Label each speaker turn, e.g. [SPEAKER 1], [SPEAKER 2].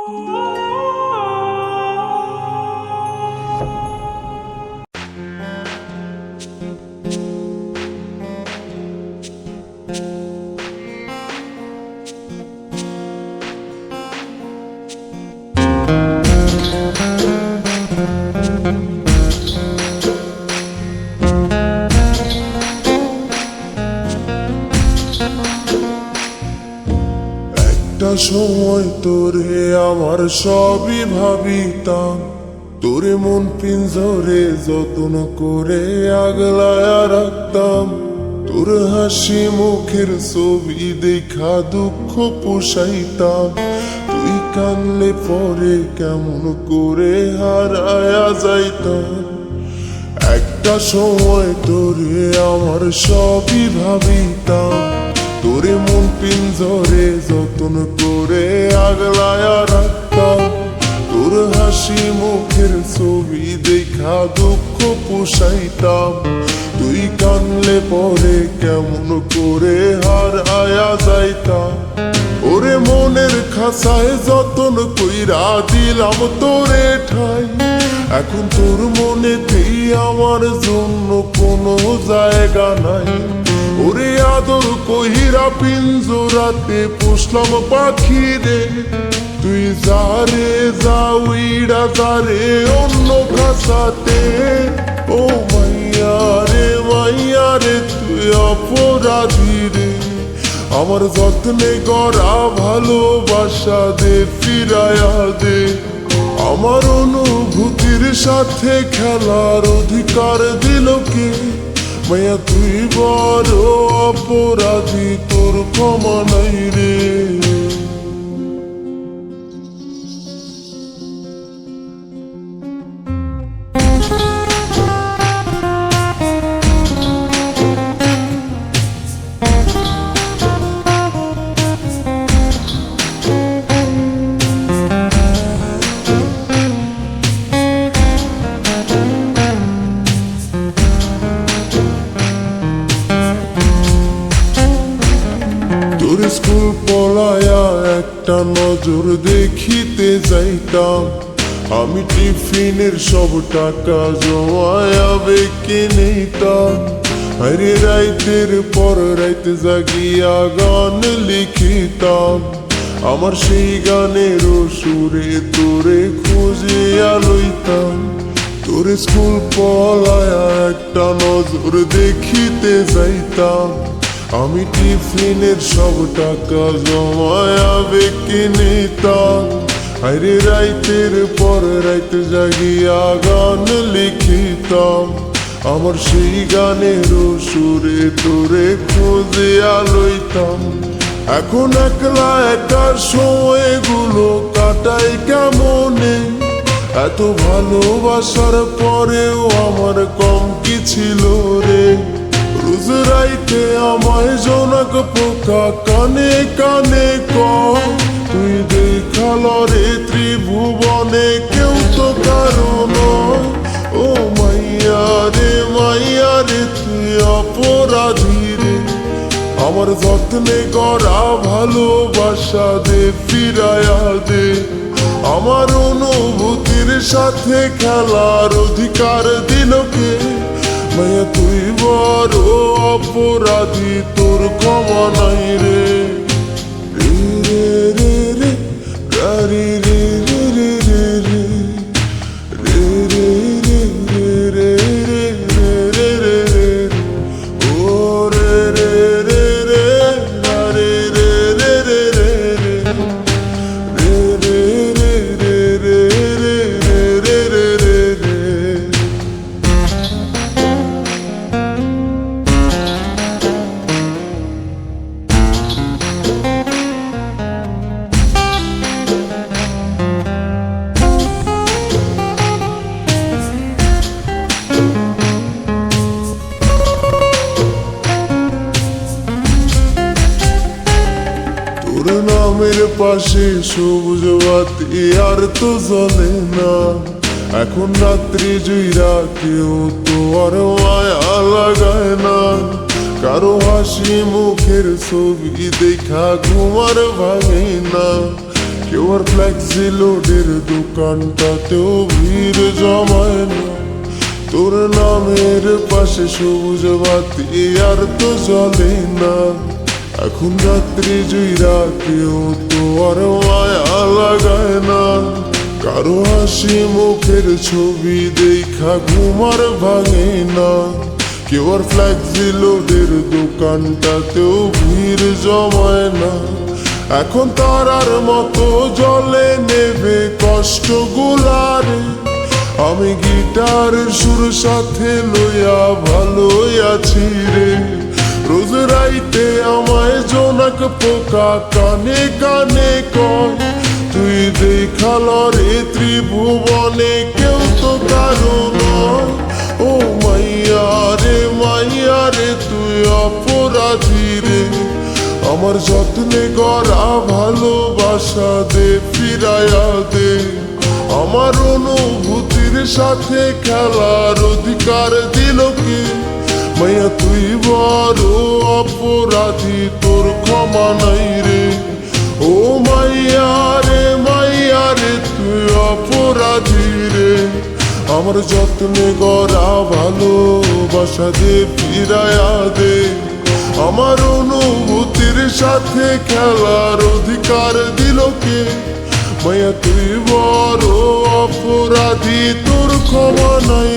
[SPEAKER 1] একটা সময় তোরে আমার সবই ভাবিতাম, তোরে মন পিঞ্জরে যত্ন করে আগলায়া রাখতাম। তোর হাসি মুখের ছবি দেখা দুঃখ পোষাইতাম। তুই কানলে পরে কেমন করে হারায়া যাইতাম। একটা সময় তোরে আমার সবই ভাবিতাম, তোরে মন পিঞ্জরে যত্ন করে আগলায়া রাখতাম। তোর হাসি মুখের ছবি দেখা দুঃখ পোষাইতাম। তুই কানলে পরে কেমন করে হারায়া যাইতাম। ওরে মনের খাসায় যতন কইরা দিলাম তোরে ঠাই, এখন তোর মনেতেই আমার জন্য কোনো জায়গা নাই। ওরে আদর কহিরা পিঞ্জরাতে পুষলাম পাখি রে, তুই যারে যাউইরা যারে অন্য খাসাতে। ও মাইয়া রে তুই অপরাধী রে, আমার যত্নে গড়া ভালোবাসা দে ফিরায়া দে। আমার অনুভূতির সাথে খেলার অধিকার দিল কে? মায়া তুই বড় অপরাধী, তোর ক্ষমা নাই রে। তোর স্কুল পলায়া একটা নজর দেখিতে যাইতাম, আমি টিফিনের সব টাকা জমায়া বেঁকে নিতাম। আরে রাইতের পর রাইতে জাগিয়া গান লিখিতাম, আমার সেই গানের সুরে তোরে খুঁজিয়া লইতাম। তোর স্কুল পলায়া একটা নজর দেখিতে যাইতাম, আমি টিফিনের সব টাকা জমায়া বেঁকে নিতাম। আরে রাইতের পর রাইতে জাগিয়া গান লিখিতাম, আমার সেই গানের সুরে তোরে খুঁজিয়া লইতাম। এখন একলা একার সময়গুলো কাটাই কেমনে, এত ভালোবাসার পরেও আমার কম কি ছিল রে। রোজ রাইতে আমায় জনক পোকা কানে কানে কয়, তুই দেখাল রে ত্রিভুবনে কেউ তো কারো নয়। ও মাইয়া রে তুই অপরাধী রে, আমার যত্নে গড়া ভালোবাসা দে ফিরায়া দে। আমার অনুভূতির সাথে খেলার অধিকার দিল কে? মায়া তুই বড় অপরাধী, তোর ক্ষমা নাই রে। রে রে রে রে গারি রে রে রে রে রে রে রে রে রে রে রে রে ও রে রে রে রে গারি রে রে রে রে রে রে রে রে রে রে রে রে। তোর নামের পাশে সবুজ বাতি আর তো জ্বলে না, এখন রাত্রি জুইরা কেউ তো আর মায়া লাগায় না। কারো হাসি মুখের ছবি দেখা ঘুমার ভাঙে না, কেউ আর ফ্লেক্সি লোডের দোকানটাতেও ভিড় জমায় না। তোর নামের পাশে সবুজ বাতি আর তো জ্বলে না। এখন রাত্রি জুইরা কেউ তো আর মায়া লাগায় না। কারো হাসি মুখের ছবি দেখা ঘুমার ভাঙে না। কেউ আর ফ্লেক্সি লোডের দোকানটাতেও ভিড় জমায় না। এখন তারার মতো জলে নেবে কষ্ট গুলারে। আমি গিটারের সুর সাথে লইয়া ভালোই আছি রে। রোজ রাইতে আমায় জোনাক পোকা কানে কানে কয়, তুই দেখাল রে ত্রিভুবনে কেউ তো কারো নয়। ও মাইয়া রে তুই অপরাধী রে। আমার যত্নে গড়া ভালোবাসা দে ফিরাইয়া দে। আমার অনুভূতির সাথে খেলার অধিকার দিল কে? মাইয়া তুই বড় অপরাধী, তোর ক্ষমা নাই রে। ও মাইয়া রে তুই অপরাধী রে। আমার যত্নে গড়া ভালোবাসা দে ফিরাইয়া দে। আমার অনুভূতির সাথে খেলার অধিকার দিল কে? মাইয়া তুই বড় অপরাধী, তোর ক্ষমা নাই।